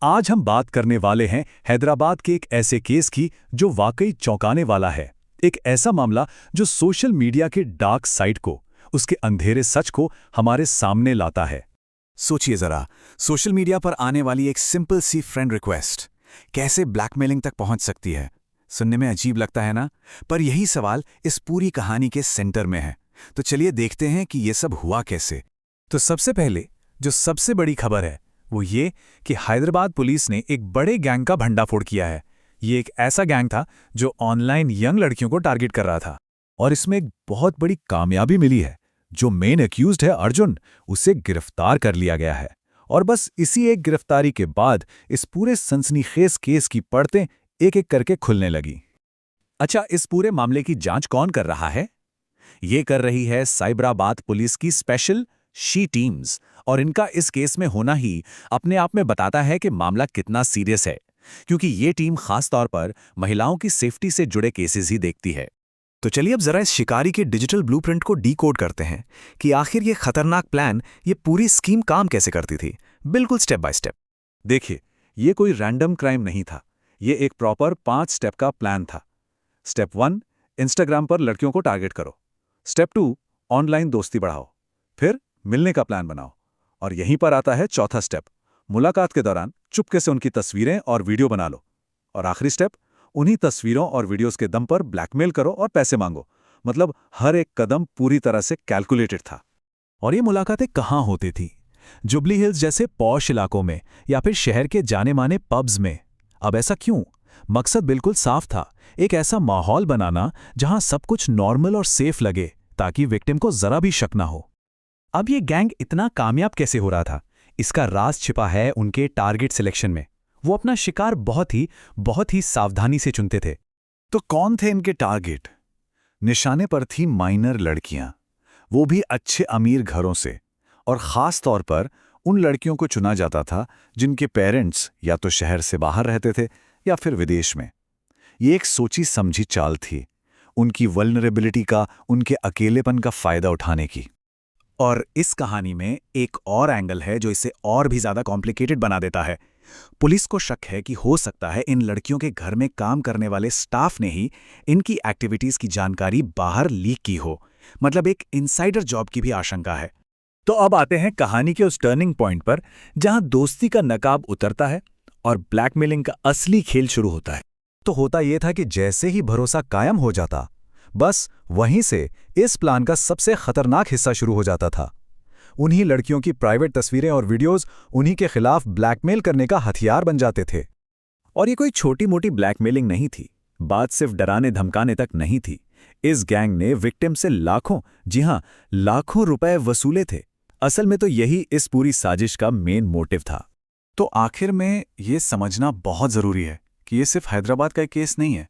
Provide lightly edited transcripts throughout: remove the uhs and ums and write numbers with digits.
आज हम बात करने वाले हैं हैदराबाद के एक ऐसे केस की जो वाकई चौंकाने वाला है। एक ऐसा मामला जो सोशल मीडिया के डार्क साइड को, उसके अंधेरे सच को हमारे सामने लाता है। सोचिए जरा, सोशल मीडिया पर आने वाली एक सिंपल सी फ्रेंड रिक्वेस्ट कैसे ब्लैकमेलिंग तक पहुंच सकती है। सुनने में अजीब लगता है ना, पर यही सवाल इस पूरी कहानी के सेंटर में है। तो चलिए देखते हैं कि ये सब हुआ कैसे। तो सबसे पहले जो सबसे बड़ी खबर है वो ये कि हैदराबाद पुलिस ने एक बड़े गैंग का भंडाफोड़ किया है। ये एक ऐसा गैंग था जो ऑनलाइन यंग लड़कियों को टारगेट कर रहा था, और इसमें एक बहुत बड़ी कामयाबी मिली है। जो मेन एक्यूज्ड है अर्जुन, उसे गिरफ्तार कर लिया गया है। और बस इसी एक गिरफ्तारी के बाद इस पूरे सनसनीखेज केस की परतें एक एक करके खुलने लगी। अच्छा, इस पूरे मामले की जांच कौन कर रहा है? ये कर रही है साइबराबाद पुलिस की स्पेशल शी टीम्स। और इनका इस केस में होना ही अपने आप में बताता है कि मामला कितना सीरियस है, क्योंकि ये टीम खास तौर पर महिलाओं की सेफ्टी से जुड़े केसेस ही देखती है। तो चलिए अब जरा इस शिकारी के डिजिटल ब्लूप्रिंट को डीकोड करते हैं कि आखिर ये खतरनाक प्लान, ये पूरी स्कीम काम कैसे करती थी, बिल्कुल स्टेप बाय स्टेप। देखिए, ये कोई रैंडम क्राइम नहीं था। ये एक प्रॉपर 5 स्टेप का प्लान था। स्टेप 1, इंस्टाग्राम पर लड़कियों को टारगेट करो। स्टेप 2, ऑनलाइन दोस्ती बढ़ाओ। फिर मिलने का प्लान बनाओ। और यहीं पर आता है चौथा स्टेप, मुलाकात के दौरान चुपके से उनकी तस्वीरें और वीडियो बना लो। और आखिरी स्टेप, उन्हीं तस्वीरों और वीडियोस के दम पर ब्लैकमेल करो और पैसे मांगो। मतलब हर एक कदम पूरी तरह से कैलकुलेटेड था। और ये मुलाकातें कहाँ होती थी? जुबली हिल्स जैसे पॉश इलाकों में, या फिर शहर के जाने माने पब्स में। अब ऐसा क्यों? मकसद बिल्कुल साफ था, एक ऐसा माहौल बनाना जहां सब कुछ नॉर्मल और सेफ लगे, ताकि विक्टिम को जरा भी शक ना हो। अब ये गैंग इतना कामयाब कैसे हो रहा था? इसका राज छिपा है उनके टारगेट सिलेक्शन में। वो अपना शिकार बहुत ही सावधानी से चुनते थे। तो कौन थे इनके टारगेट? निशाने पर थी माइनर लड़कियां, वो भी अच्छे अमीर घरों से। और खास तौर पर उन लड़कियों को चुना जाता था जिनके पेरेंट्स या तो शहर से बाहर रहते थे या फिर विदेश में। ये एक सोची समझी चाल थी, उनकी वल्नरेबिलिटी का, उनके अकेलेपन का फायदा उठाने की। और इस कहानी में एक और एंगल है जो इसे और भी ज्यादा कॉम्प्लिकेटेड बना देता है। पुलिस को शक है कि हो सकता है इन लड़कियों के घर में काम करने वाले स्टाफ ने ही इनकी एक्टिविटीज की जानकारी बाहर लीक की हो। मतलब एक इनसाइडर जॉब की भी आशंका है। तो अब आते हैं कहानी के उस टर्निंग पॉइंट पर जहां दोस्ती का नकाब उतरता है और ब्लैकमेलिंग का असली खेल शुरू होता है। तो होता यह था कि जैसे ही भरोसा कायम हो जाता, बस वहीं से इस प्लान का सबसे खतरनाक हिस्सा शुरू हो जाता था। उन्हीं लड़कियों की प्राइवेट तस्वीरें और वीडियोस उन्हीं के खिलाफ ब्लैकमेल करने का हथियार बन जाते थे। और ये कोई छोटी मोटी ब्लैकमेलिंग नहीं थी। बात सिर्फ डराने धमकाने तक नहीं थी। इस गैंग ने विक्टिम से लाखों, जी हां, लाखों रुपए वसूले थे। असल में तो यही इस पूरी साजिश का मेन मोटिव था। तो आखिर में ये समझना बहुत जरूरी है कि ये सिर्फ हैदराबाद का एक केस नहीं है।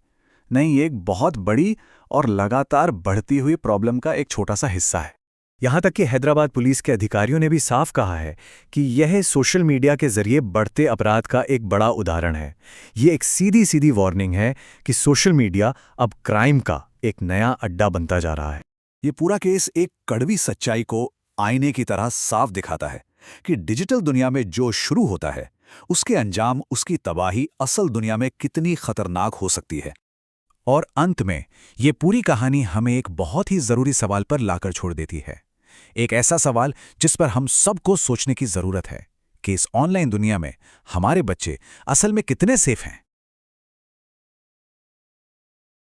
नहीं, ये एक बहुत बड़ी और लगातार बढ़ती हुई प्रॉब्लम का एक छोटा सा हिस्सा है। यहां तक कि हैदराबाद पुलिस के अधिकारियों ने भी साफ कहा है कि यह सोशल मीडिया के जरिए बढ़ते अपराध का एक बड़ा उदाहरण है। ये एक सीधी सीधी वार्निंग है कि सोशल मीडिया अब क्राइम का एक नया अड्डा बनता जा रहा है। ये पूरा केस एक कड़वी सच्चाई को आईने की तरह साफ दिखाता है कि डिजिटल दुनिया में जो शुरू होता है, उसके अंजाम, उसकी तबाही असल दुनिया में कितनी खतरनाक हो सकती है। और अंत में ये पूरी कहानी हमें एक बहुत ही जरूरी सवाल पर लाकर छोड़ देती है। एक ऐसा सवाल जिस पर हम सबको सोचने की जरूरत है कि इस ऑनलाइन दुनिया में हमारे बच्चे असल में कितने सेफ हैं।